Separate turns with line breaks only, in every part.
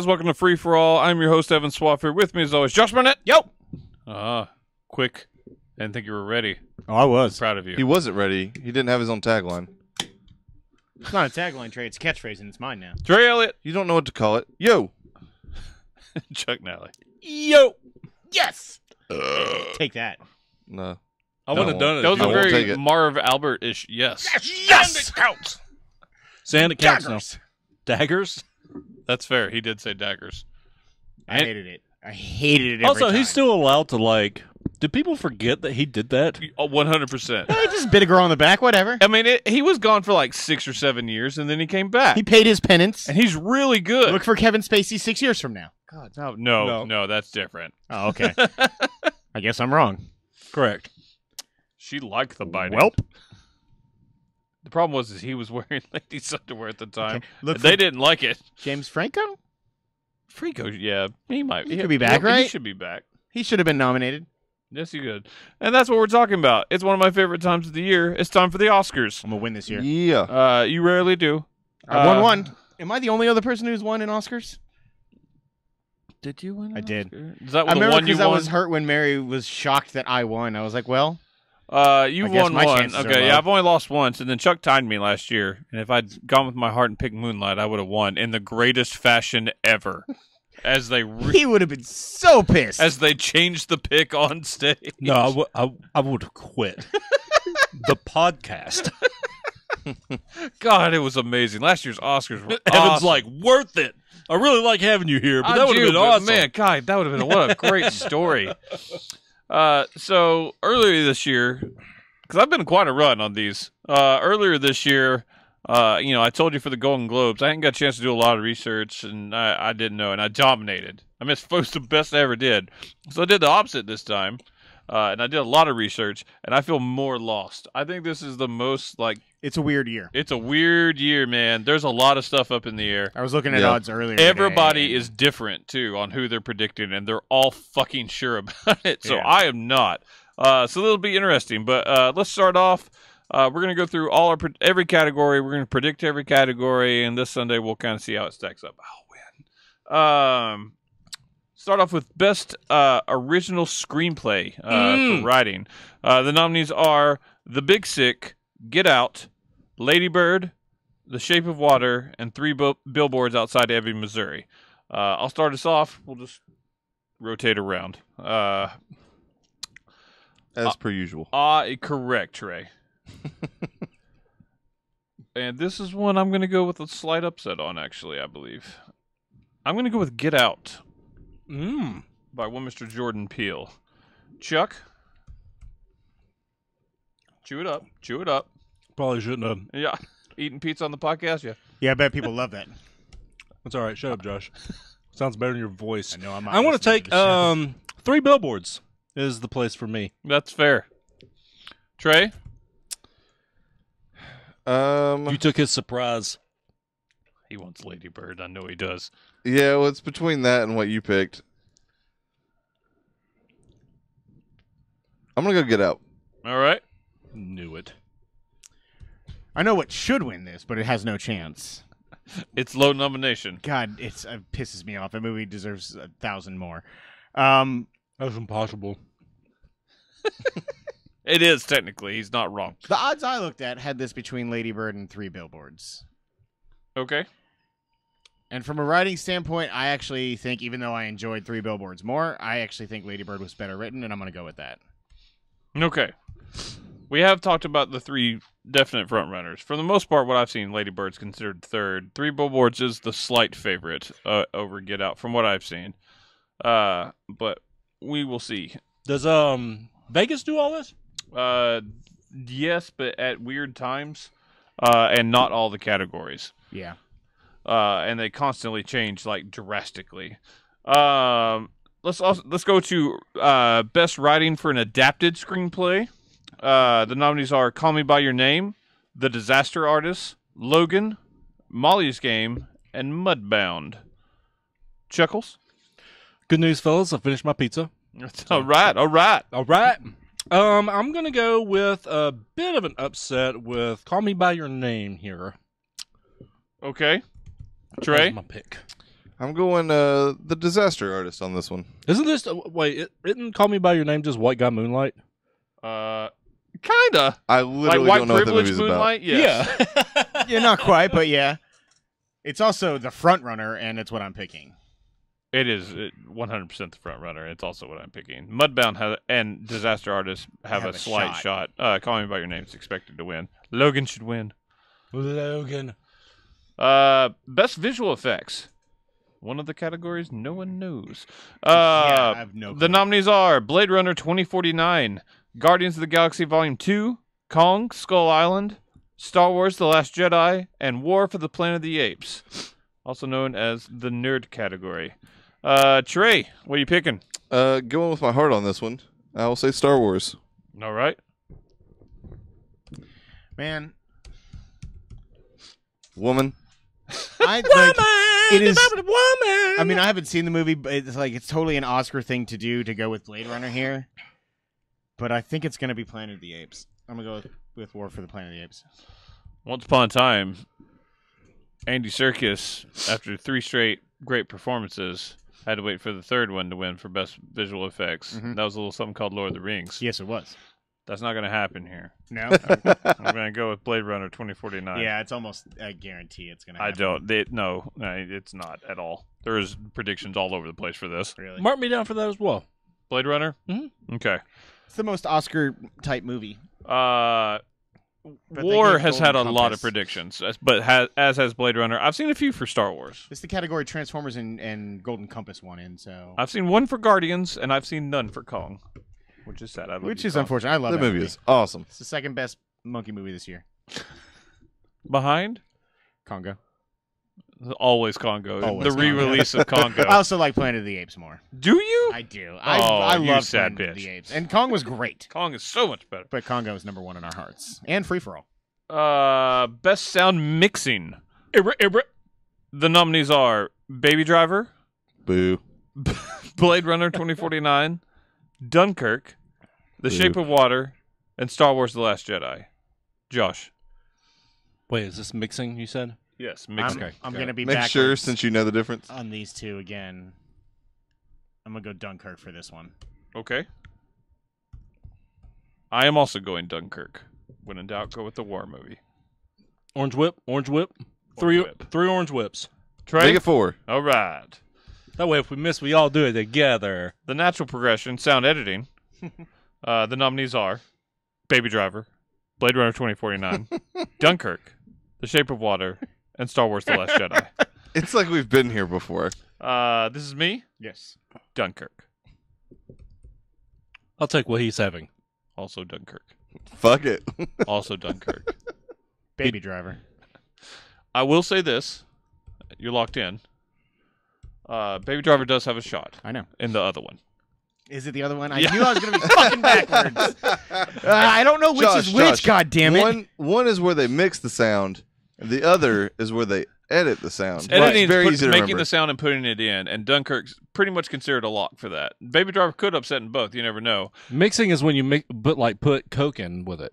guys. Welcome to Free For All. I'm your host, Evan Swafford. With me, as always, Josh Burnett.
Yo!
Quick. Didn't think you were ready.
Oh, I was.
Proud of you.
He wasn't ready. He didn't have his own tagline.
It's not a tagline, Trey. It's a catchphrase, and it's mine now.
Trey Elliott.
You don't know what to call it. Yo!
Chuck Nally.
Yo! Yes! Take that.
No.
I wouldn't have done it.
That was
I
a
won't take
very
it.
Marv Albert-ish yes.
Yes!
It counts.
Sand it counts now.
Daggers.
Daggers?
That's fair. He did say daggers.
I hated it. I hated it every
Also,
time.
he's still allowed to, like... Do people forget that he did that?
100%.
He just bit a girl on the back, whatever.
I mean, he was gone for like 6 or 7 years, and then he came back.
He paid his penance.
And he's really good.
Look for Kevin Spacey 6 years from now.
God, no, that's different.
Oh, okay. I guess I'm wrong.
Correct.
She liked the biting.
Welp.
The problem was is he was wearing ladies' underwear at the time.
Okay. Look
They
for
didn't like it.
James Franco?
Frico, yeah, he might.
He could be back, right?
He should be back.
He should have been nominated.
Yes, he could. And that's what we're talking about. It's one of my favorite times of the year. It's time for the Oscars.
I'm going to win this year.
Yeah.
You rarely do.
I won one. Am I the only other person who's won in Oscars?
Did you win?
I did.
Is that
I
the
remember
one you
because I
won?
was hurt when Mary was shocked that I won. I was like, well,
You
I guess
won
my
one.
chances are
Okay,
low.
yeah, I've only lost once, and then Chuck tied me last year. And if I'd gone with my heart and picked Moonlight, I would have won in the greatest fashion ever. As they
he would have been so pissed.
as they changed the pick on stage.
No, I would have quit. The podcast.
God, it was amazing. Last year's Oscars were
Evan's
awesome.
like, worth it. I really like having you here, but
I
that would have
do,
been
but
awesome.
Man, God, that would have been what a great story. So earlier this year, because I've been quite a run on these. Earlier this year, I told you for the Golden Globes, I hadn't got a chance to do a lot of research, and I didn't know, and I dominated. I missed most of the best I ever did. So I did the opposite this time, and I did a lot of research, and I feel more lost. I think this is the most,
it's a weird year.
it's a weird year, man. There's a lot of stuff up in the air.
I was looking at
Yeah.
odds earlier.
Everybody
today,
is different, too, on who they're predicting, and they're all fucking sure about it. So
Yeah.
I am not. So that'll be interesting. But let's start off. We're going to go through every category. We're going to predict every category, and this Sunday we'll kind of see how it stacks up. I'll win. Start off with Best Original Screenplay for writing. The nominees are The Big Sick, Get Out, Lady Bird, The Shape of Water, and 3 Billboards Outside Ebbing, Missouri. I'll start us off. We'll just rotate around.
As per usual.
Correct, Trey. And this is one I'm going to go with a slight upset on, actually, I believe. I'm going to go with Get Out by one Mr. Jordan Peele. Chuck? Chew it up. Chew it up.
Probably shouldn't have.
Yeah. Eating pizza on the podcast? Yeah.
Yeah, I bet people love that.
That's all right. Shut up, Josh. Sounds better in your voice.
I know I'm not
I want to
listening
take
the show.
3 Billboards is the place for me.
That's fair. Trey?
You took his surprise.
He wants Lady Bird. I know he does.
Yeah, well, it's between that and what you picked. I'm going to go Get Out.
All right.
Knew it.
I know what should win this, but it has no chance.
It's low nomination.
God, it pisses me off. That movie deserves 1,000 more.
That's impossible.
It is, technically. He's not wrong.
The odds I looked at had this between Lady Bird and 3 Billboards.
Okay.
And from a writing standpoint, I actually think, even though I enjoyed 3 Billboards more, I actually think Lady Bird was better written, and I'm going to go with that.
Okay. We have talked about the 3 definite frontrunners. For the most part, what I've seen, Lady Bird's considered third. 3 Billboards is the slight favorite over Get Out, from what I've seen. But we will see.
Does Vegas do all this?
Yes, but at weird times, and not all the categories.
Yeah.
And they constantly change like drastically. Let's go to best writing for an adapted screenplay. The nominees are Call Me by Your Name, The Disaster Artist, Logan, Molly's Game, and Mudbound. Chuckles.
Good news, fellas. I finished my pizza.
All right.
All right. I'm going to go with a bit of an upset with Call Me by Your Name here.
Okay. Trey.
That's my pick.
I'm going the disaster artist on this one.
Isn't this isn't Call Me by Your Name just White Guy Moonlight?
Kinda.
I
Like
literally
white
don't know what the
privilege
movie's
Moonlight? Yes.
Yeah.
Yeah, not quite, but yeah. It's also the front runner, and it's what I'm picking.
It is 100% the front runner. It's also what I'm picking. Mudbound and Disaster Artist have a slight shot. Call Me by Your Name is expected to win. Logan should win.
Logan.
Best visual effects. One of the categories no one knows.
I have no clue.
The nominees are Blade Runner 2049, Guardians of the Galaxy Volume 2, Kong, Skull Island, Star Wars The Last Jedi, and War for the Planet of the Apes, also known as the nerd category. Trey, what are you picking?
Going with my heart on this one, I will say Star Wars.
All right.
Man,
Woman.
It is. I mean, I haven't seen the movie, but it's totally an Oscar thing to do to go with Blade Runner here. But I think it's going to be Planet of the Apes. I'm going to go with War for the Planet of the Apes.
Once upon a time, Andy Serkis, after 3 straight great performances, had to wait for the third one to win for best visual effects.
Mhm.
That was a little something called Lord of the Rings.
Yes, it was.
That's not going to happen here.
No?
I'm going to go with Blade Runner 2049.
Yeah, it's almost a guarantee it's going to
I
happen.
don't. No, it's not at all. There's predictions all over the place for this.
Really.
Mark me down for that as well.
Blade Runner?
Mhm.
Okay.
It's the most Oscar-type movie.
War
they
has
gave
had a
Golden
lot of
Compass.
predictions, but as has Blade Runner. I've seen a few for Star Wars.
It's the category Transformers and Golden Compass won in, so...
I've seen one for Guardians, and I've seen none for Kong, which is sad. I love
Which
you,
is
Kong.
unfortunate. I love
That
that
movie is awesome.
It's the second best monkey movie this year.
Behind?
Congo.
Always Congo.
Always
The re-release of Congo.
I also like Planet of the Apes more.
Do you?
I do.
Oh,
I
you
love
sad
Planet of
bitch.
the Apes. And Kong was great.
Kong is so much better.
But Congo is number 1 in our hearts. And Free For All.
Best sound mixing. The nominees are Baby Driver,
Boo.
Blade Runner 2049, Dunkirk, The
Boo.
Shape of Water, and Star Wars The Last Jedi. Josh.
Wait, is this mixing, you said?
Yes,
I'm,
mixing.
I'm going to be
Make
backwards
sure, since you know the difference.
on these two again. I'm going to go Dunkirk for this one.
Okay. I am also going Dunkirk. When in doubt, go with the war movie.
Orange whip. Three orange whips.
Trey?
Make it 4.
All right.
That way, if we miss, we all do it together.
The natural progression, sound editing. The nominees are Baby Driver, Blade Runner 2049, Dunkirk, The Shape of Water, and Star Wars The Last Jedi.
It's like we've been here before.
This is me,
Yes.
Dunkirk.
I'll take what he's having.
Also Dunkirk.
Fuck it.
Also Dunkirk.
Baby Driver.
I will say this. You're locked in. Baby Driver does have a shot
I know.
in the other one.
Is it the other one? I
Yeah.
knew I was going to be fucking backwards. I don't know which
Josh,
is which,
Josh,
God damn it.
One is where they mix the sound, and the other is where they edit the sound.
Editing
It's very
is
easy to
making
remember.
the sound and putting it in, and Dunkirk's pretty much considered a lock for that. Baby Driver could upset in both. You never know.
Mixing is when you put Coke in with it.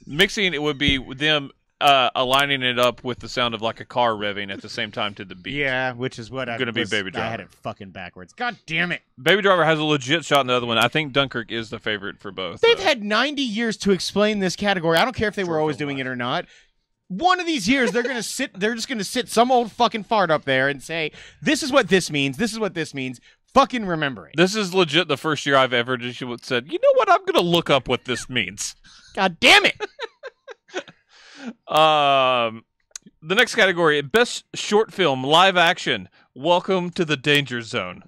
Mixing, it would be them aligning it up with the sound of like a car revving at the same time to the beat.
Yeah, which is what
Gonna be Baby
I had
Driver.
it fucking backwards. God damn it.
Baby Driver has a legit shot in the other one. I think Dunkirk is the favorite for both.
They've
though.
had 90 years to explain this category. I don't care if they were always doing it or not. One of these years, they're just gonna sit some old fucking fart up there and say, "This is what this means. This is what this means." Fucking remember it.
This is legit the first year I've ever just said, you know what, I'm gonna look up what this means.
God damn it.
The next category, best short film, live action. Welcome to the danger zone.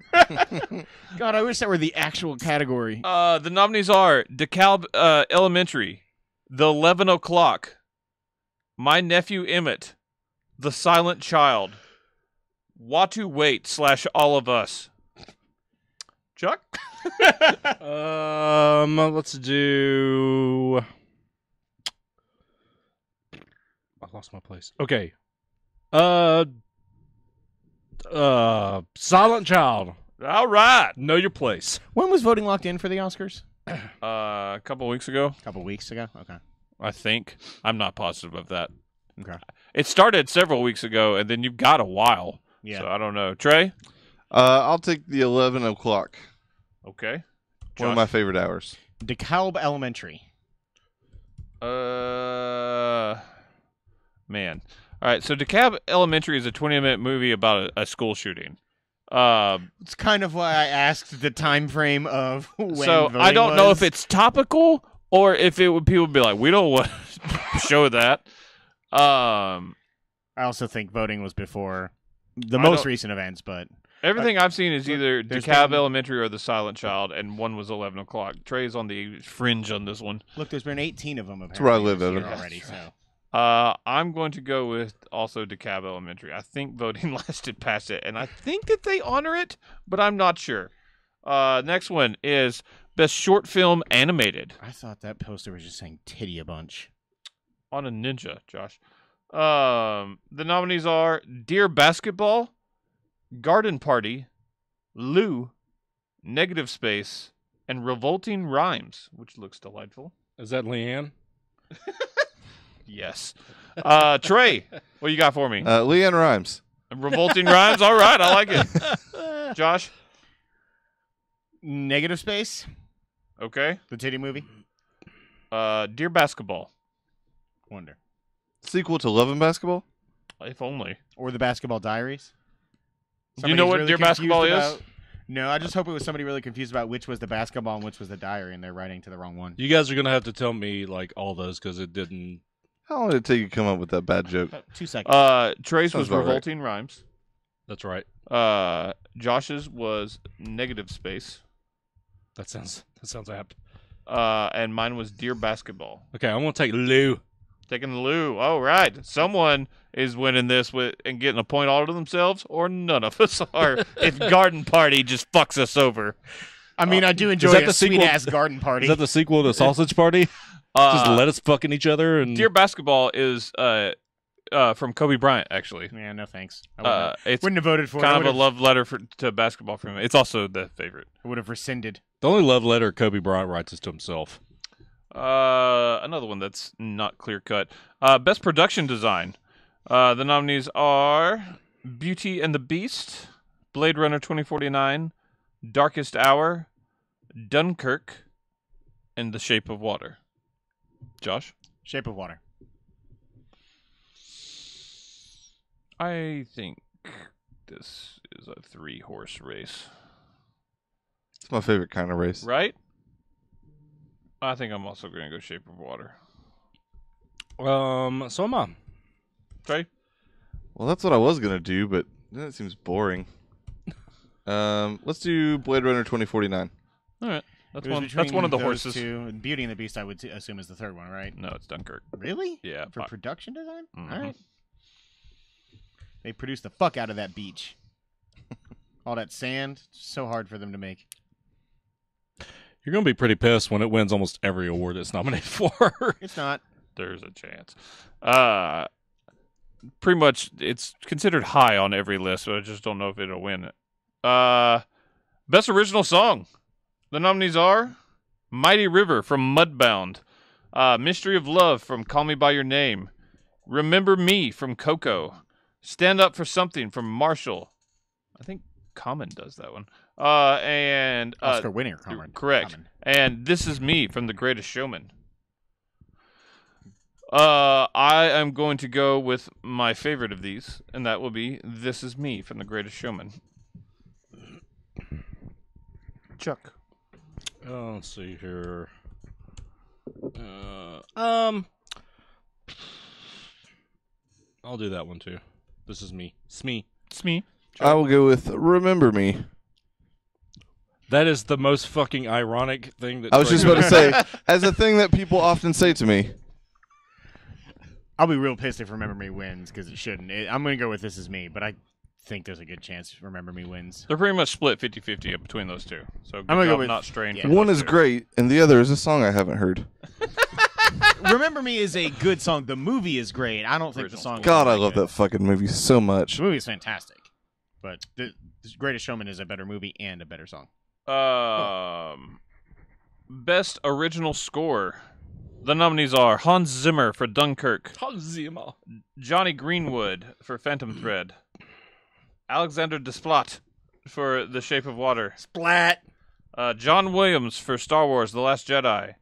God, I wish that were the actual category.
The nominees are DeKalb Elementary, The 11 O'Clock, My Nephew Emmett, The Silent Child, Watu Wait / All of Us. Chuck?
Let's do. I lost my place. Okay. Silent Child.
All right.
Know your place.
When was voting locked in for the Oscars?
A couple weeks ago,
A couple weeks ago. Okay.
I think. I'm not positive of that.
Okay.
It started several weeks ago, and then you've got a while.
Yeah.
So I don't know. Trey?
I'll take the 11 o'clock.
Okay.
One of my favorite hours.
DeKalb Elementary.
Man. All right, so DeKalb Elementary is a 20-minute movie about a school shooting.
It's kind of why I asked the time frame of when
So
voting
I don't know
was.
if it's topical or if it would people would be like, we don't want to show that.
I also think voting was before the
I
most
don't-
recent events, but
Everything I've seen is either
there's
DeKalb
been-
Elementary or The Silent Child, and one was 11 o'clock. Trey's on the fringe on this one.
look, there's been 18 of them apparently
where I live,
this year
Evan.
already. So
I'm going to go with also DeKalb Elementary. I think voting lasted past it, and I think that they honor it, but I'm not sure. Next one is Best Short Film Animated
I thought that poster was just saying titty a bunch.
on a Ninja, Josh. The nominees are Dear Basketball, Garden Party, Lou, Negative Space, and Revolting Rhymes, which looks delightful.
Is that Leanne?
Yes. Trey, what you got for me?
Leanne Rhymes.
Revolting Rhymes? All right, I like it. Josh?
Negative Space,
Okay.
the titty movie.
Dear Basketball.
Wonder.
Sequel to Love and Basketball?
If only.
Or the Basketball Diaries.
Do you know what Dear
confused
Basketball is?
about- No, I just hope it was somebody really confused about which was the basketball and which was the diary, and they're writing to the wrong one.
You guys are gonna have to tell me like all those because it didn't.
How long did it take you to come up with that bad joke?
2 seconds.
Trey's
Sounds
was
about right.
Revolting Rhymes.
That's right.
Josh's was Negative Space.
That sounds apt.
And mine was Dear Basketball.
Okay, I'm gonna take Lou.
Taking Lou. All right. Someone is winning this with and getting a point all to themselves, or none of us are. If Garden Party just fucks us over.
I mean, I do enjoy
that
a
the sequel-
sweet-ass garden party.
Is that the sequel to Sausage Party? Just
Uh,
let us fucking each other and
Dear Basketball is from Kobe Bryant, actually.
Yeah, no thanks. I
It's
wouldn't have voted for it.
kind
I
of a
would've-
love letter to basketball from him. It's also the favorite.
I would have rescinded.
the only love letter Kobe Bryant writes is to himself.
Another one that's not clear cut. Best production design. The nominees are Beauty and the Beast, Blade Runner 2049, Darkest Hour, Dunkirk, and The Shape of Water. Josh?
Shape of Water.
I think this is a 3-horse race.
It's my favorite kind of race.
Right? I think I'm also going to go Shape of Water.
So am I.
Trey?
Well, that's what I was gonna do, but then it seems boring. Let's do Blade Runner 2049.
All right. That's
It was
one. That's
between
one of the
those
horses.
two. Beauty and the Beast, I would assume, is the third one, right?
No, it's Dunkirk.
Really?
Yeah.
For production design?
Mhm.
All right. They produced the fuck out of that beach. All that sand, so hard for them to make.
You're gonna be pretty pissed when it wins almost every award it's nominated for.
It's not.
There's a chance. Pretty much, it's considered high on every list, but I just don't know if it'll win it. Best original song. The nominees are Mighty River from Mudbound, Mystery of Love from Call Me By Your Name, Remember Me from Coco, Stand Up for Something from Marshall. I think Common does that one. And
Oscar winner, Common.
correct.
Common.
And This Is Me from The Greatest Showman. I am going to go with my favorite of these, and that will be This Is Me from The Greatest Showman. Chuck.
Let's see here. I'll do that one too. This is me. Smee.
It's me.
I will go with Remember Me.
That is the most fucking ironic thing that
I was just about to say, as a thing that people often say to me.
I'll be real pissed if Remember Me wins, because it shouldn't. I'm going to go with This Is Me, but I think there's a good chance Remember Me wins.
They're pretty much split 50-50 between those two. So good
gonna go
job
with-
not straying
yeah.
from
One
those
is
two.
great, and the other is a song I haven't heard.
Remember Me is a good song. The movie is great. I don't think the
Original
song.
God,
is
I love that fucking movie so much.
The movie is fantastic, but the Greatest Showman is a better movie and a better song.
Best original score. The nominees are Hans Zimmer for Dunkirk, Johnny Greenwood for Phantom Thread, Alexander Desplat for The Shape of Water.
Splat.
John Williams for Star Wars: The Last Jedi.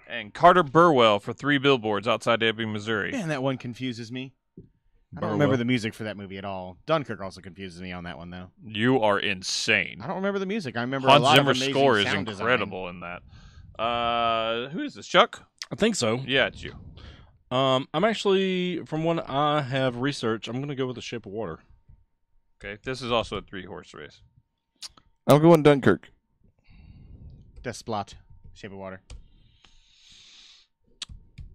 And Carter Burwell for Three Billboards Outside Ebbing, Missouri.
Man, that one confuses me. I don't
Burwell.
remember the music for that movie at all. Dunkirk also confuses me on that one, though.
You are insane.
I don't remember the music. I remember a
Hans
lot
Zimmer's
of amazing
score is
sound design.
incredible in that. Who is this? Chuck?
I think so.
Yeah, it's you.
I'm actually, from what I have researched, I'm going to go with The Shape of Water.
Okay, this is also a 3-horse race.
I'm going Dunkirk.
Desplat. Shape of Water.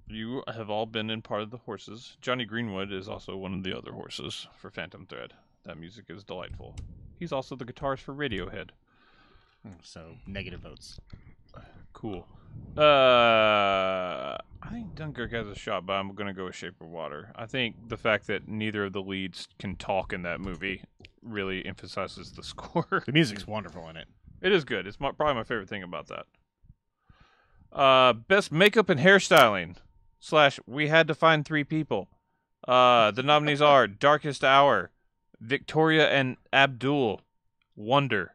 You have all been in part of the horses. Johnny Greenwood is also one of the other horses for Phantom Thread. That music is delightful. He's also the guitarist for Radiohead.
So, negative votes.
Cool. I think Dunkirk has a shot, but I'm going to go with Shape of Water. I think the fact that neither of the leads can talk in that movie really emphasizes the score.
The music's wonderful in it.
It is good. It's probably my favorite thing about that. Best makeup and hairstyling / we had to find 3 people. The nominees are Darkest Hour, Victoria and Abdul, Wonder.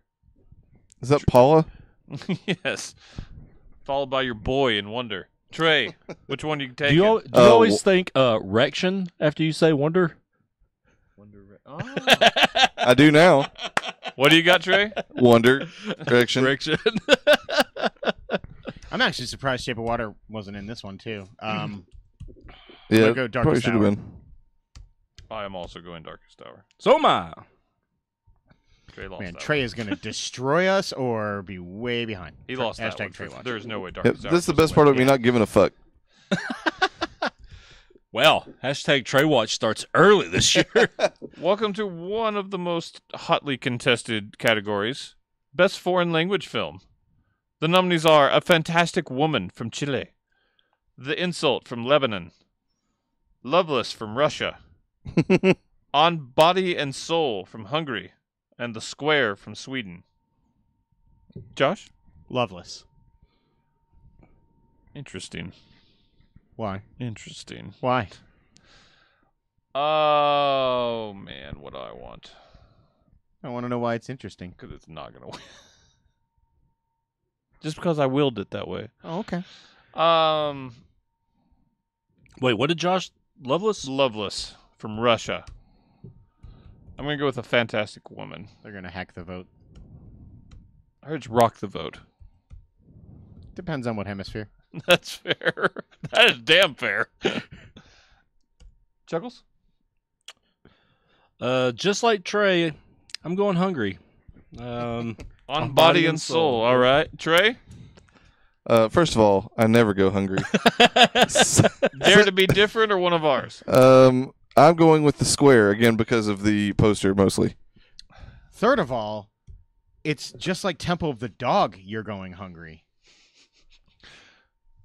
Is that Paula?
Yes. Followed by your boy in Wonder. Trey, which one do you take?
Do you always think Rection after you say Wonder?
I do now.
What do you got, Trey?
Wonder. Correction.
Rection.
I'm actually surprised Shape of Water wasn't in this one, too.
Yeah,
go Darkest
probably should have
Hour.
been.
I am also going Darkest Hour.
So am I.
Trey lost
Man,
that
Trey
one.
is going to destroy us or be way behind.
He lost that
Hashtag
one.
Trey watch.
There's no way
Yep,
Darkest Hour.
this is the
was
best part of me
yeah.
not giving a fuck.
Well, hashtag Trey Watch starts early this year.
Welcome to one of the most hotly contested categories, Best Foreign Language Film. The nominees are A Fantastic Woman from Chile, The Insult from Lebanon, Loveless from Russia, On Body and Soul from Hungary, and The Square from Sweden. Josh?
Loveless.
Interesting.
Why?
Interesting.
Why?
Oh, man, what do I want?
I want to know why it's interesting.
Because it's not going to win. Just because I willed it that way.
Oh, okay.
Wait, what did Josh Loveless?
Loveless from Russia. I'm going to go with A Fantastic Woman.
They're going to hack the vote.
I heard you rock the vote.
Depends on what hemisphere.
That's fair. That is damn fair. Chuckles?
Just like Trey, I'm going hungry.
On Body and Soul. All right. Trey?
First of all, I never go hungry.
Dare to be different or one of ours?
I'm going with The Square, again, because of the poster, mostly.
Third of all, it's just like Temple of the Dog, you're going hungry.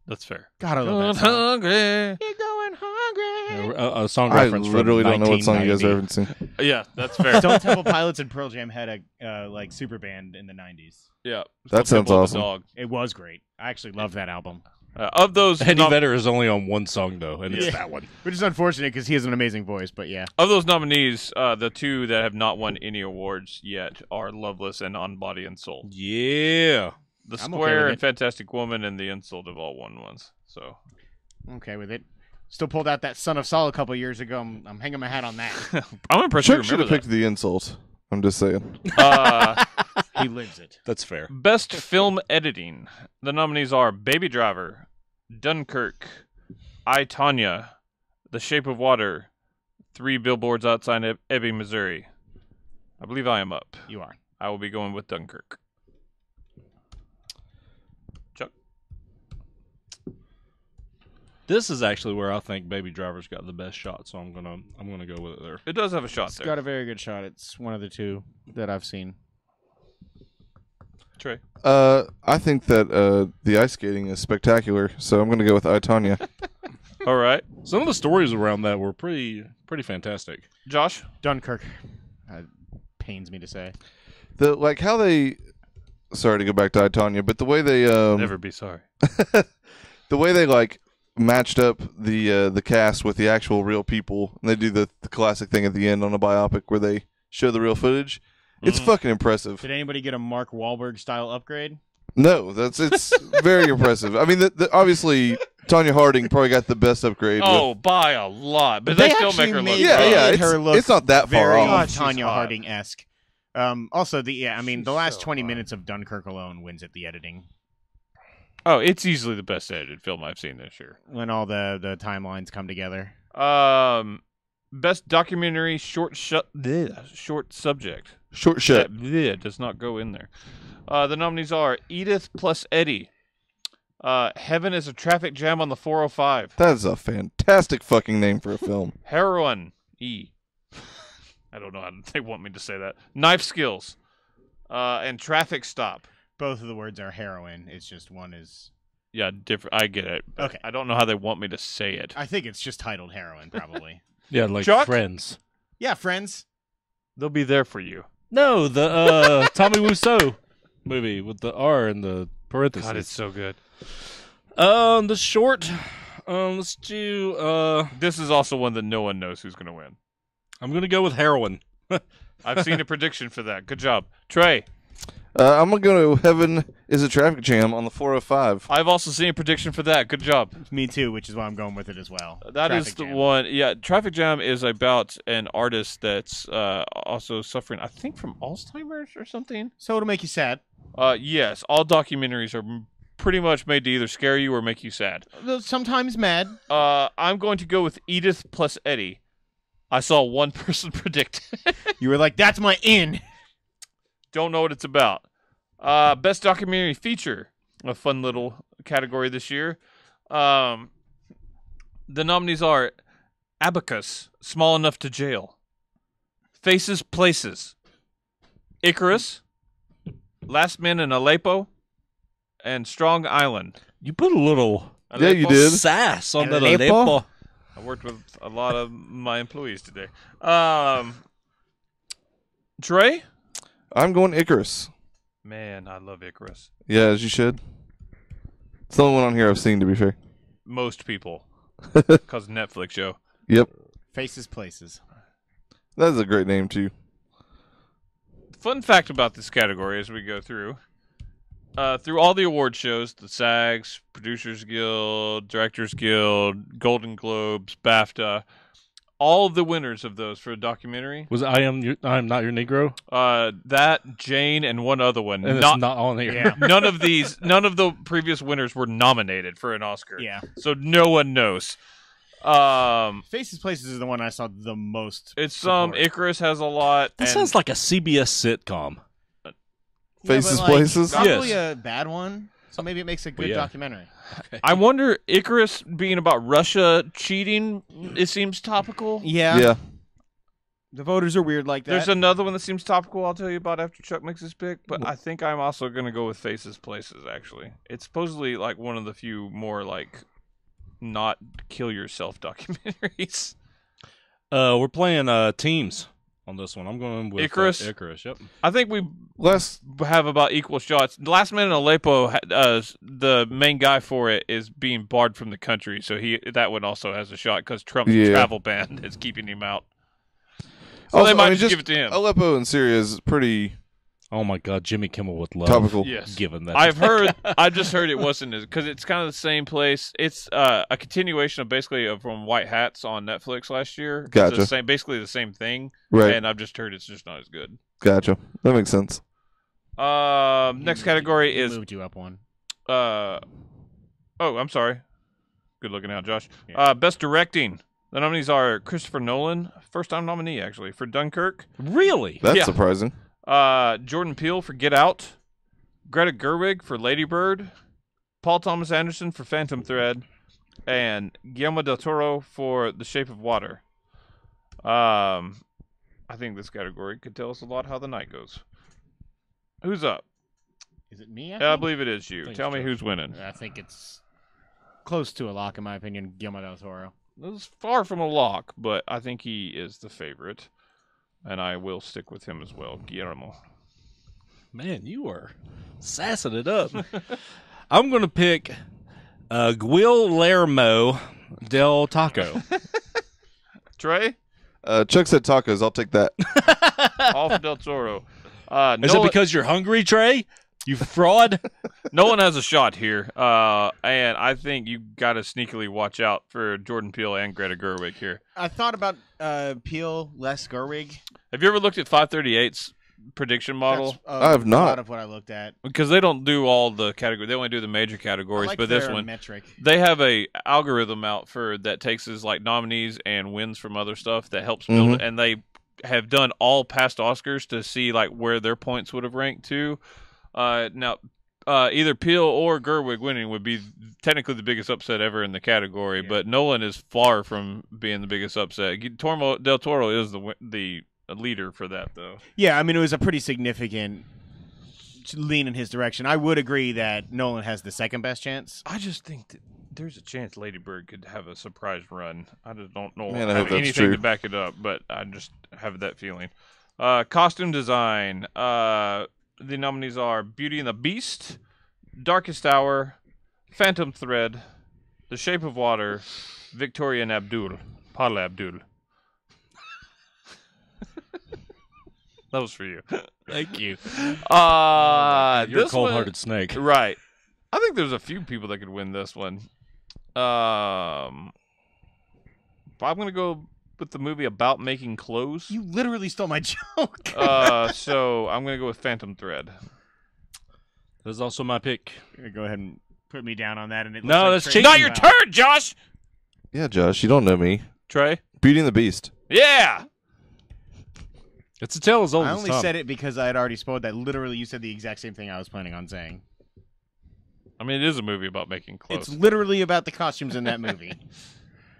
That's fair.
God, I love that song.
Hungry.
You're going hungry.
A song
I
reference
literally
from
don't know what song you guys are
1990.
referencing.
Yeah, that's fair.
Stone Temple Pilots and Pearl Jam had a like super band in the 90s.
Yeah.
That sounds
Temple of the
awesome.
Dog.
It was great. I actually love that album.
Of those
Eddie Vedder is only on one song, though, and it's
Yeah.
that one.
Which is unfortunate because he has an amazing voice, but yeah.
of those nominees, the 2 that have not won any awards yet are Loveless and On Body and Soul.
Yeah.
The
I'm okay
Square
with
and
it.
Fantastic Woman and The Insult have all won ones. So
Okay with it. Still pulled out that Son of Saul a couple years ago. I'm hanging my hat on that.
I'm impressed you
Chuck should
remember
have picked the insult. I'm just saying.
that.
He lives it.
That's fair.
Best Film Editing. The nominees are Baby Driver, Dunkirk, I, Tonya, The Shape of Water, Three Billboards Outside Ebbing, Missouri. I believe I am up.
You are.
I will be going with Dunkirk. Chuck?
This is actually where I think Baby Driver's got the best shot, so I'm gonna go with it there.
It does have a shot
It's
there.
got a very good shot. It's one of the 2 that I've seen.
Trey?
I think that the ice skating is spectacular, so I'm going to go with I, Tonya.
All right.
Some of the stories around that were pretty fantastic.
Josh?
Dunkirk. Pains me to say.
How they. Sorry to go back to I, Tonya, but the way they
Never be sorry.
the way they matched up the cast with the actual real people, and they do the classic thing at the end on a biopic where they show the real footage. It's fucking impressive.
Did anybody get a Mark Wahlberg style upgrade?
No, it's very impressive. I mean, obviously Tanya Harding probably got the best upgrade.
Oh, by a lot, but
They
they still
actually
make her look.
made-
yeah,
good.
yeah,
made her look
it's not that far
Very
off.
she's
Tanya
hot.
Harding-esque. Also, I mean, the
She's
last
so
20
hot.
minutes of Dunkirk alone wins at the editing.
Oh, it's easily the best edited film I've seen this year.
When all the timelines come together.
Best documentary short subject.
Short shut.
That bleh does not go in there. The nominees are Edith plus Eddie. Heaven is a traffic jam on the 405.
That is a fantastic fucking name for a film.
Heroin. E. I don't know how they want me to say that. Knife skills. And traffic stop.
Both of the words are heroin. It's just one is...
Yeah, different. I get it. but
Okay.
I don't know how they want me to say it.
I think it's just titled heroin, probably.
Yeah, like
Chuck?
Friends.
Yeah, friends.
They'll be there for you.
No, the Tommy Wiseau movie with the R in the parentheses.
God, it's so good.
The short. Let's do.
This is also one that no one knows who's going to win.
I'm gonna go with heroin.
I've seen a prediction for that. Good job. Trey,
I'm gonna go to Heaven is a traffic jam on the 405.
I've also seen a prediction for that. Good job.
Me too, which is why I'm going with it as well.
That is
Traffic
the
Jam.
one. Yeah, Traffic Jam is about an artist that's also suffering, I think, from Alzheimer's or something.
So it'll make you sad.
Yes, all documentaries are pretty much made to either scare you or make you sad.
Sometimes mad.
I'm going to go with Edith plus Eddie. I saw one person predict.
You were like, that's my in.
Don't know what it's about. Best documentary feature, a fun little category this year. The nominees are Abacus, Small Enough to Jail, Faces Places, Icarus, Last Men in Aleppo, and Strong Island.
You put a little
Yeah, you
Aleppo?
did.
sass on that
Aleppo?
Aleppo.
I worked with a lot of my employees today. Trey?
I'm going Icarus.
Man, I love Icarus.
Yeah, as you should. It's the only one on here I've seen, to be fair.
Most people. Because Netflix show.
Yep.
Faces, places.
That is a great name, too.
Fun fact about this category as we go through all the award shows, the SAGs, Producers Guild, Directors Guild, Golden Globes, BAFTA, all of the winners of those for a documentary,
Was I am not your Negro,
that Jane and one other one,
and
not
it's not on here.
Yeah.
none of the previous winners were nominated for an Oscar.
Yeah.
So no one knows.
Faces, places is the one I saw the most.
It's
support.
Icarus has a lot.
That
and
sounds like a CBS sitcom.
Faces,
but, like,
places.
Not
Yes.
really a bad one. So maybe it makes a good
yeah.
documentary.
I wonder, Icarus being about Russia cheating, it seems topical.
Yeah.
Yeah.
The voters are weird like that.
There's another one that seems topical I'll tell you about after Chuck makes his pick, but I think I'm also going to go with Faces Places, actually. It's supposedly like one of the few more like not kill yourself documentaries.
We're playing teams on this one. I'm going with
Icarus?
Icarus, yep.
I think we
Last.
have about equal shots. The Last Man in Aleppo, the main guy for it is being barred from the country, so that one also has a shot because Trump's
Yeah.
travel ban is keeping him out. So
Also,
they might
I mean,
just give it to him.
Aleppo in Syria is pretty
Oh my God, Jimmy Kimmel would love
topical.
Yes.
given that.
I just heard it wasn't because it's kind of the same place. It's a continuation of basically from White Hats on Netflix last year. It's
Gotcha.
basically the same thing.
Right.
And I've just heard it's just not as good.
Gotcha. That makes sense.
Next category
He
is
moved you up one.
oh, I'm sorry. Good looking out, Josh.
Yeah.
Best directing. The nominees are Christopher Nolan, first time nominee actually for Dunkirk.
Really?
That's
Yeah.
surprising.
Jordan Peele for Get Out, Greta Gerwig for Lady Bird, Paul Thomas Anderson for Phantom Thread, and Guillermo del Toro for The Shape of Water. I think this category could tell us a lot how the night goes. Who's up?
Is it me?
I believe it is you.
Thanks,
Tell me
Josh.
who's winning.
I think it's close to a lock, in my opinion. Guillermo del Toro.
This is far from a lock, but I think he is the favorite. And I will stick with him as well, Guillermo.
Man, you are sassing it up. I'm going to pick Guillermo del Taco.
Trey?
Chuck said tacos. I'll take that.
All for Del Toro.
Is it because you're hungry, Trey? You fraud.
Nolan has a shot here, and I think you got to sneakily watch out for Jordan Peele and Greta Gerwig here.
I thought about Peel, less Gerwig.
Have you ever looked at 538's prediction model?
That's,
I have
A
not.
lot of what I looked at.
Because they don't do all the categories; they only do the major categories.
I like
but this
their
one,
metric.
they have a algorithm out for that takes his like nominees and wins from other stuff that helps build it, and they have done all past Oscars to see like where their points would have ranked to. Now, either Peele or Gerwig winning would be technically the biggest upset ever in the category, but Nolan is far from being the biggest upset. Del Toro is the leader for that, though.
Yeah, I mean, it was a pretty significant lean in his direction. I would agree that Nolan has the second best chance.
I just think that there's a chance Lady Bird could have a surprise run. I just don't know
Man, I hope that's
anything
true.
to back it up, but I just have that feeling. Costume design. The nominees are Beauty and the Beast, Darkest Hour, Phantom Thread, The Shape of Water, Victoria and Abdul. Paula Abdul. That was for you.
Thank you.
You're
You're a cold-hearted snake.
Right. I think there's a few people that could win this one. But I'm going to go with the movie About Making Clothes.
You literally stole my joke.
So I'm going to go with Phantom Thread.
That's also my pick.
Go ahead and put me down on that. And it
No,
looks
that's
like
cheating.
Not your turn, Josh!
Yeah, Josh, you don't know me.
Trey?
Beauty and the Beast.
Yeah!
It's a tale as old
I
as
only
time.
said it because I had already spoiled that. Literally, you said the exact same thing I was planning on saying.
I mean, it is a movie about making clothes.
It's literally about the costumes in that movie.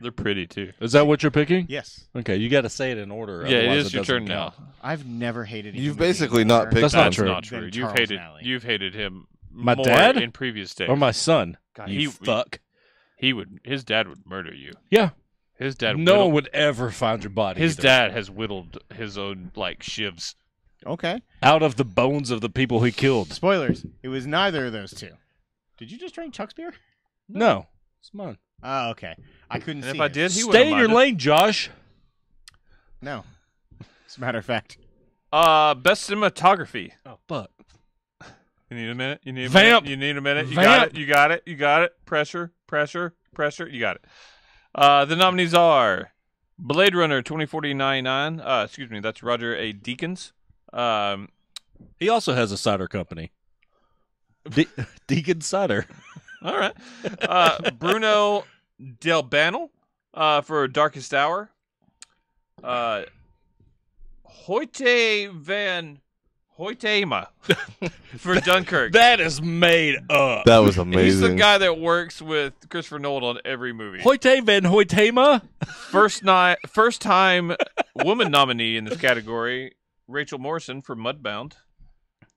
They're pretty, too.
Is that what you're picking?
Yes.
Okay, you got to say it in order.
Yeah, it
otherwise
is your
doesn't
turn
count.
now.
I've never hated a
You've
human
basically
being
not
more
picked
That's not
That's
true.
not
than
true.
Charles Nally.
You've hated him
My
more
dad?
in previous days.
Or my son.
God,
You fuck.
His dad would murder you.
Yeah.
His dad
No one
whittled-
would ever find your body.
His
either.
dad has whittled his own, like, shivs.
Okay.
Out of the bones of the people he killed.
Spoilers. It was neither of those two. Did you just drink Chuck's beer?
No. It's mine.
Oh, okay. I couldn't
And
see
if I
it.
did, he would
Stay in your lane, Josh.
No. As a matter of fact.
Best cinematography.
Oh, fuck.
You need a minute? You need a
Vamp.
minute? You need a minute? You
Vamp.
got it? You got it? You got it? Pressure, pressure, pressure. You got it. The nominees are Blade Runner 2049. Excuse me, that's Roger A. Deakins.
He also has a cider company. Deacon Cider.
All right. Bruno Del Banel for Darkest Hour. Hoyte van Hoytema for Dunkirk.
That is made up.
That was
He's the
amazing.
guy that works with Christopher Nolan on every movie.
Hoyte van Hoytema?
First time woman nominee in this category, Rachel Morrison for Mudbound,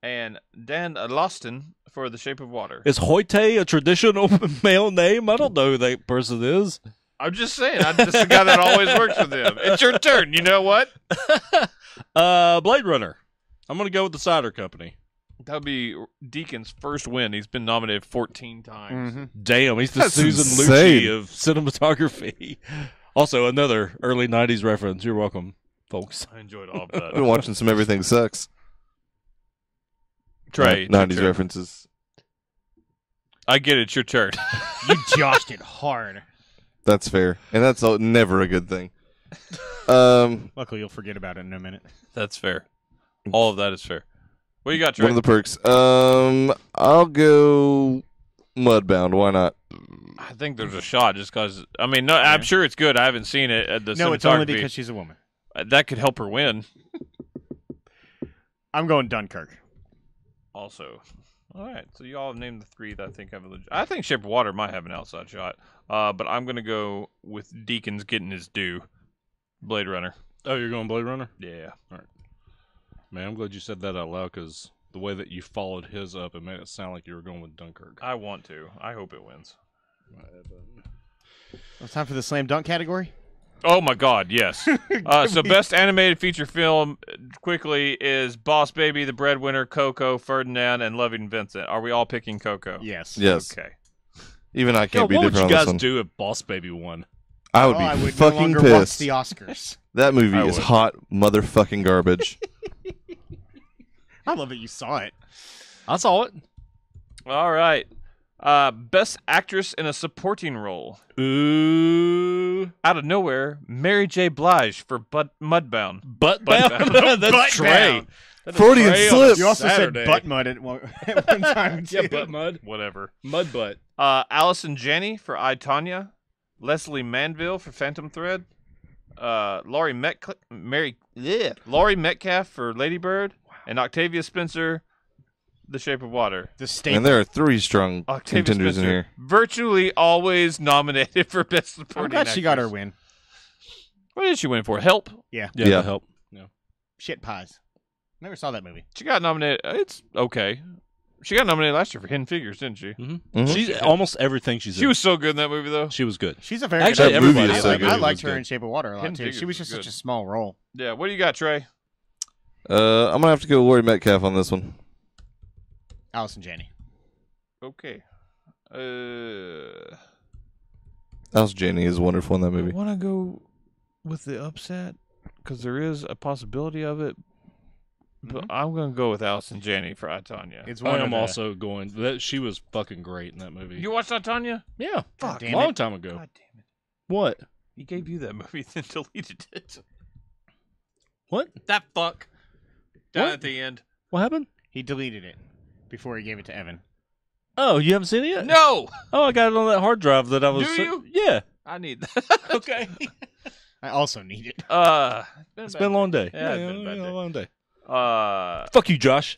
and Dan Loston for The Shape of Water.
Is Hoyte a traditional male name? I don't know who that person is.
I'm just saying, I'm just the guy that always works with him. It's your turn. You know what?
Blade Runner. I'm going to go with the cider company.
That would be Deacon's first win. He's been nominated 14 times.
Mm-hmm.
Damn, he's the
That's
Susan
insane.
Lucci of cinematography. Also, another early 90s reference. You're welcome, folks.
I enjoyed all of
I've been
that.
watching some Everything Sucks.
Trey, it's your
90s
turn.
references.
I get it. It's your turn.
You joshed it hard.
That's fair. And that's never a good thing.
Luckily, you'll forget about it in a minute.
That's fair. All of that is fair. What you got, Trey?
One of the perks. I'll go Mudbound. Why not?
I think there's a shot just because. I mean, no, I'm sure it's good. I haven't seen it at the
No, it's only
cinematography.
because she's a woman.
That could help her win.
I'm going Dunkirk.
Also, all right. So you all have named the three that I think have a legit. I think Shape of Water might have an outside shot. But I'm gonna go with Deacon's getting his due. Blade Runner.
Oh, you're going Blade Runner?
Yeah.
Man, I'm glad you said that out loud because the way that you followed his up, it made it sound like you were going with Dunkirk.
I want to. I hope it wins.
It's time for the slam dunk category.
Oh my God, yes. So best animated feature film quickly is Boss Baby, The Breadwinner, Coco, Ferdinand, and Loving Vincent. Are we all picking Coco?
Yes.
Yes.
Okay.
Even I
Yo,
can't be
what would
different
you
on this
guys
one.
do if Boss Baby won?
I would
Oh,
be
I would no
fucking
longer watch
pissed.
the Oscars.
That movie
I
is
would.
hot motherfucking garbage.
I love that you saw it.
I saw it.
All right. Best actress in a supporting role.
Ooh.
Out of nowhere, Mary J. Blige for Mudbound.
Butt bound. That's
Butt
Trey.
bound.
That is
Freudian
Trey on a
slip.
You also
Saturday.
said butt mud at one time.
Yeah,
too.
butt mud.
Whatever.
Mud butt.
Allison Janney for I, Tonya. Leslie Manville for Phantom Thread. Laurie Metcalf for Lady Bird. And Octavia Spencer, The Shape of Water.
The staple.
And there are 3 strong
Octavia
contenders
Spencer,
in here.
virtually always nominated for Best Supporting
I'm glad she got her
Actress.
win.
What did she win for? Help?
Yeah.
Yeah,
Yeah.
that help. Yeah.
Shit pies. Never saw that movie.
She got nominated. It's okay. She got nominated last year for Hidden Figures, didn't she?
Mhm.
She's almost everything she's
She
in.
was so good in that movie, though.
She was good.
She's a very
Actually,
good
everybody
movie is so good.
I
It
liked
was
her
good.
in Shape of Water a lot
Hidden
too. She
Figures
was
was
just such
good.
a small role.
Yeah. What do you got, Trey?
I'm gonna have to go Laurie Metcalf on this one.
Allison Janney.
Okay.
Alice Janney is wonderful in that
I
movie.
want to go with the upset because there is a possibility of it. But I'm going to go with Allison Janney for I, Tonya.
It's one
I
of
am
the-
also going. That she was fucking great in that movie.
You watched I, Tonya?
Yeah,
God damn
long
it.
time ago.
God damn it.
What?
He gave you that movie then deleted it.
What?
That fuck. Down
What?
at the end.
What happened?
He deleted it before he gave it to Evan.
Oh, you haven't seen it yet?
No!
Oh, I got it on that hard drive that I was.
Do you?
Yeah.
I need that. Okay.
I also need it.
It's been a long day.
Yeah, it's been a bad day.
long day.
Uh,
Fuck you, Josh.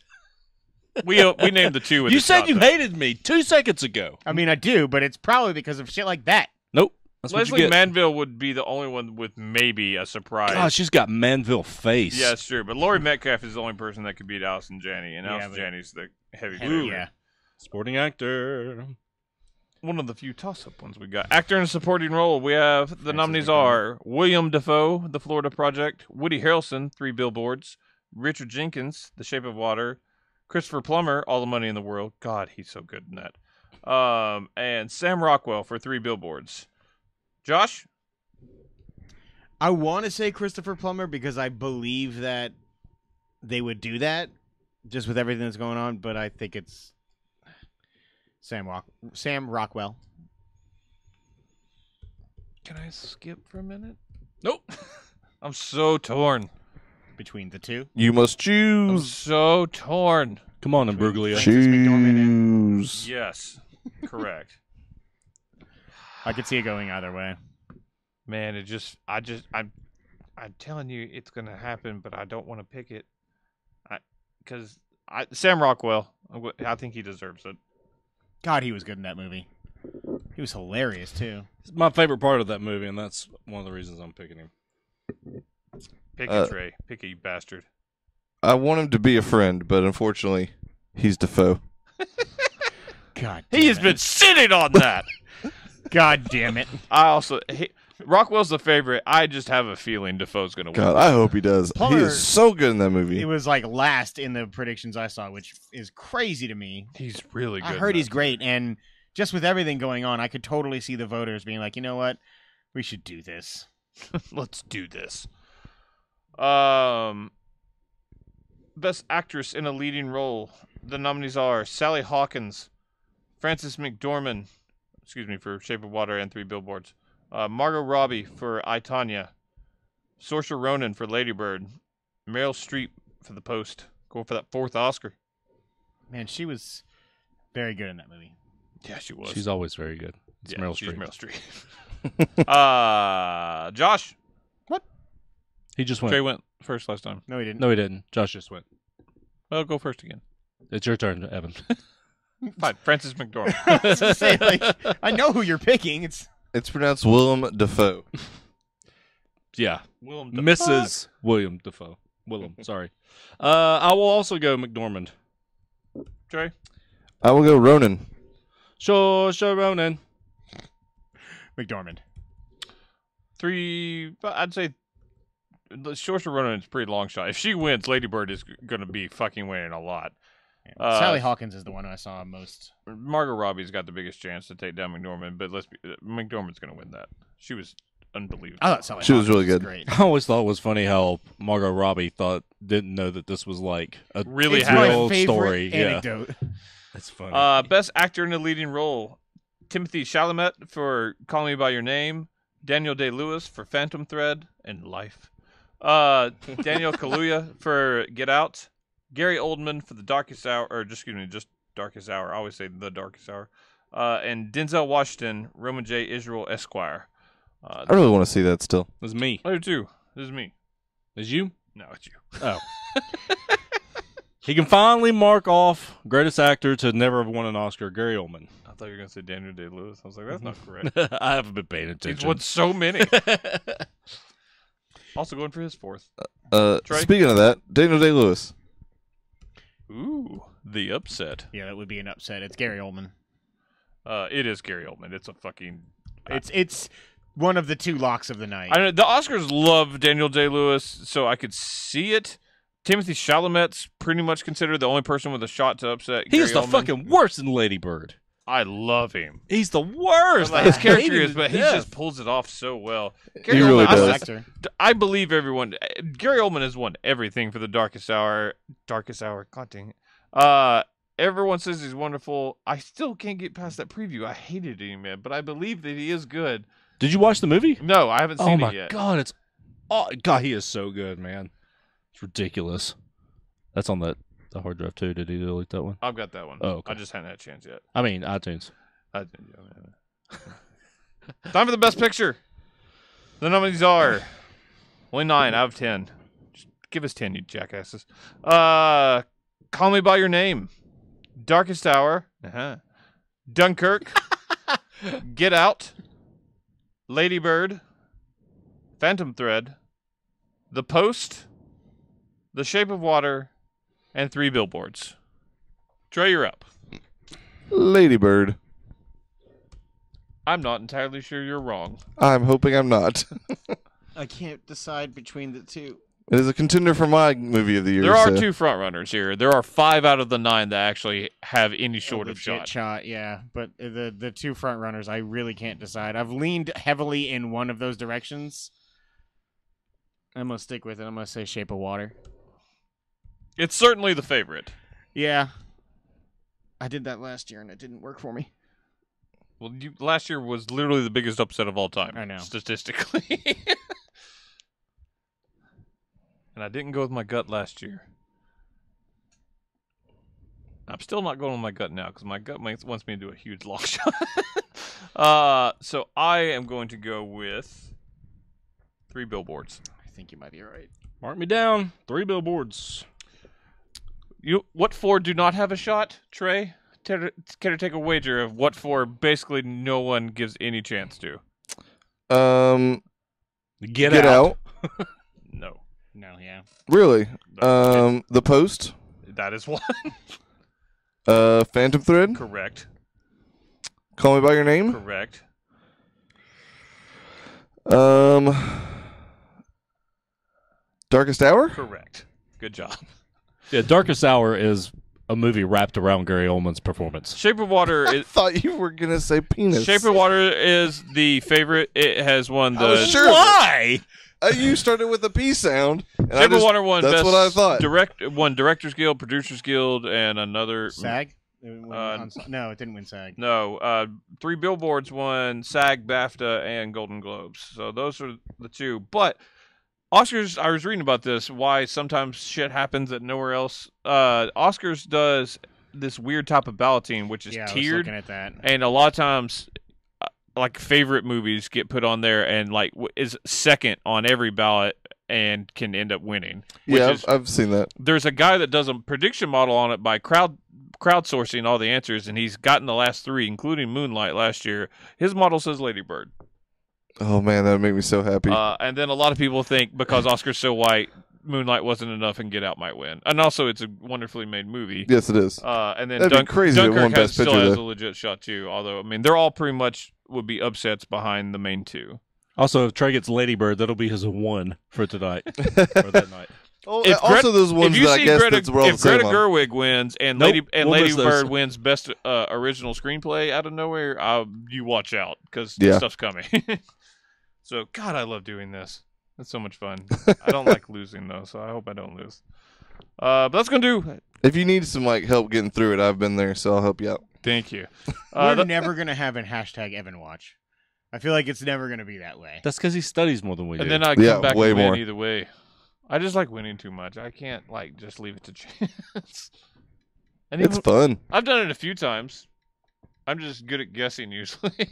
we named the two with
You
the
said
shot,
you
though.
hated me 2 seconds ago.
I mean, I do, but it's probably because of shit like that.
Nope. That's what you
Leslie
get.
Manville would be the only one with maybe a surprise.
God, she's got Manville face.
Yeah, it's true. But Laurie Metcalf is the only person that could beat Allison Janney, and
Yeah,
Allison
but-
Janney's the heavy
Heavy,
favorite.
yeah.
Sporting actor.
One of the few toss-up ones we got. Actor in a supporting role, we have the
Francis
nominees
McDormand.
are William Dafoe, The Florida Project, Woody Harrelson, 3 Billboards, Richard Jenkins, The Shape of Water, Christopher Plummer, All the Money in the World. God, he's so good in that. And Sam Rockwell for 3 Billboards. Josh?
I want to say Christopher Plummer because I believe that they would do that just with everything that's going on, but I think it's Sam Rockwell.
Can I skip for a minute?
Nope.
I'm so torn.
Between the two.
You must
I'm
choose.
so torn.
Come on, Imbruglia.
Francis McDormand
Choose.
Yes, correct.
I could see it going either way.
Man, I'm telling you, it's gonna happen, but I don't want to pick it, because Sam Rockwell, I think he deserves it.
God, he was good in that movie. He was hilarious too.
It's my favorite part of that movie, and that's one of the reasons I'm picking him.
Pick it, Trey. Pick it, you bastard.
I want him to be a friend, but unfortunately, he's Defoe.
God,
He has
damn
been
it.
sitting on that.
God damn it!
Rockwell's the favorite. I just have a feeling Defoe's gonna win.
God, I hope he does.
Plummer-
He is so good in that movie.
It was like last in the predictions I saw, which is crazy to me.
He's really good.
I heard he's great, and just with everything going on, I could totally see the voters being like, you know what, we should do this.
Let's do this. Best actress in a leading role. The nominees are Sally Hawkins, Frances McDormand, for Shape of Water and 3 Billboards, Margot Robbie for I, Tonya, Saoirse Ronan for Lady Bird, Meryl Streep for The Post, going for that 4th Oscar.
Man, she was very good in that movie.
Yeah, she was.
She's always very good. It's Meryl
she's
Streep.
Meryl Streep. Josh.
He just went.
Trey went first last time.
No, he didn't.
No, he didn't. Josh just went.
Well, go first again.
It's your turn, Evan.
Fine. Frances McDormand.
I was gonna say, like, I know who you're picking. It's
It's pronounced Willem Dafoe.
yeah.
Willem
Mrs. William Defoe. Willem, sorry. I will also go McDormand.
Trey.
I will go Ronan.
Sure, Ronan.
McDormand.
3, but I'd say Saoirse Ronan is a pretty long shot. If she wins, Lady Bird is going to be fucking winning a lot.
Sally Hawkins is the one I saw most.
Margot Robbie's got the biggest chance to take down McDormand, but McDormand's going to win that. She was unbelievable.
I thought Sally
She was
Hawkins
really good.
Great.
I always thought it was funny how Margot Robbie didn't know that this was like a
Really
It's
happened.
my
real
favorite
story. Yeah,
anecdote.
that's funny.
Best actor in a leading role: Timothy Chalamet for Call Me by Your Name, Daniel Day-Lewis for Phantom Thread and Life, Daniel Kaluuya for Get Out, Gary Oldman for The Darkest Hour, or just Darkest Hour. I always say The Darkest Hour, and Denzel Washington, Roman J. Israel Esquire.
I really want to see that still.
It's me.
I do too. This is me.
It's you.
No, it's you.
Oh. He can finally mark off greatest actor to never have won an Oscar, Gary Oldman.
I thought you were gonna say Daniel Day-Lewis. I was like, that's not correct.
I haven't been paying
He's
attention.
won so many. Also going for his fourth. Trey?
Speaking of that, Daniel Day-Lewis.
Ooh, the upset.
Yeah, that would be an upset. It's Gary Oldman.
It is Gary Oldman. It's a fucking.
It's one of the two locks of the night.
I know the Oscars love Daniel Day-Lewis, so I could see it. Timothy Chalamet's pretty much considered the only person with a shot to upset.
He's
Gary
the
Oldman.
fucking worst in Lady Bird.
I love him.
He's the worst.
Like, his
I
character
hate him
is,
to
but he
death.
just pulls it off so well.
He really
Oldman,
does.
actor.
I believe everyone. Gary Oldman has won everything for the Darkest Hour. Darkest Hour, God dang it. Everyone says he's wonderful. I still can't get past that preview. I hated him, man, but I believe that he is good.
Did you watch the movie?
No, I haven't
Oh
seen
my
it yet.
god, God, he is so good, man. It's ridiculous. That's on the hard drive too. Did he delete that one?
I've got that one.
Oh, okay.
I just hadn't had a chance yet.
I mean, iTunes.
Time for the best picture. The nominees are only 9 out of 10. Just give us 10, you jackasses. Call Me by Your Name, Darkest Hour, Dunkirk, Get Out, Lady Bird, Phantom Thread, The Post, The Shape of Water, and 3 Billboards. Trey, you're up.
Lady Bird.
I'm not entirely sure you're wrong.
I'm hoping I'm not.
I can't decide between the two.
It is a contender for my movie of the year.
There are
so-
2 frontrunners here. There are 5 out of the 9 that actually have any sort of
Legit
shot.
yeah. But the two front runners, I really can't decide. I've leaned heavily in one of those directions. I'm gonna stick with it. I'm gonna say Shape of Water.
It's certainly the favorite.
Yeah. I did that last year and it didn't work for me.
Well, last year was literally the biggest upset of all time.
I know.
Statistically. And I didn't go with my gut last year. I'm still not going with my gut now because my gut wants me to do a huge long shot. So I am going to go with 3 Billboards.
I think you might be right.
Mark me down. 3 Billboards.
What 4 do not have a shot, Trey? Care to take a wager of what 4 basically no one gives any chance to?
Get
out.
No.
No, yeah.
Really?
No.
The Post.
That is one.
Phantom Thread.
Correct.
Call Me by Your Name.
Correct.
Darkest Hour.
Correct. Good job.
Yeah, Darkest Hour is a movie wrapped around Gary Oldman's performance.
Shape of Water
I
is
thought you were gonna say penis.
Shape of Water is the favorite. It has won
I was
the
sure.
Why?
You started with a P sound. And I
Shape of
just-
Water won
That's
best
what I thought.
won Directors Guild, Producers Guild, and another
SAG? It won
Uh,
no, it didn't win SAG.
No, 3 Billboards won SAG, BAFTA, and Golden Globes. So those are the 2. But Oscars, I was reading about this, why sometimes shit happens that nowhere else. Oscars does this weird type of balloting, which is
Yeah, I was
tiered.
looking at that.
And a lot of times, like favorite movies get put on there and like is second on every ballot and can end up winning. Which
Yeah,
is,
I've seen that.
there's a guy that does a prediction model on it by crowdsourcing all the answers, and he's gotten the last 3, including Moonlight last year. His model says Lady Bird.
Oh man, that would make me so happy.
And then a lot of people think because Oscar's so white, Moonlight wasn't enough and Get Out might win. And also, it's a wonderfully made movie.
yes, it is.
And then
That'd be crazy if it
Dunkirk
won Best
still
Picture,
has
though.
a legit shot too. Although, I mean, they're all pretty much would be upsets behind the main 2.
Also, if Trey gets Lady Bird, that'll be his 1 for tonight or that night.
Oh,
If
also, those ones
if you
that I
see
guess
Greta,
that's we're all
if
the same
Greta
on.
Gerwig wins and
Nope,
Lady
we'll miss those.
Bird wins best original screenplay out of nowhere, you watch out because
Yeah.
stuff's coming. So, God, I love doing this. It's so much fun. I don't like losing, though, so I hope I don't lose. But that's going to do.
If you need some help getting through it, I've been there, so I'll help you out.
Thank you.
We're never going to have an hashtag Evan Watch. I feel like it's never going to be that way.
That's because he studies more than we do.
And then I come back
way
and win
more.
either way. I just like winning too much. I can't just leave it to chance. And
It's fun.
I've done it a few times. I'm just good at guessing usually.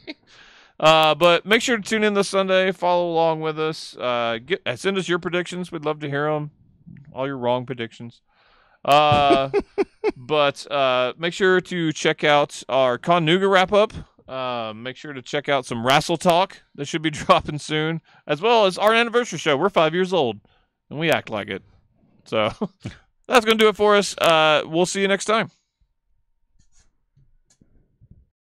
But make sure to tune in this Sunday. Follow along with us. Send us your predictions. We'd love to hear them. All your wrong predictions. But make sure to check out our Con Nuga wrap up. Make sure to check out some Wrestle Talk that should be dropping soon, as well as our anniversary show. We're 5 years old, and we act like it. So that's going to do it for us. We'll see you next time.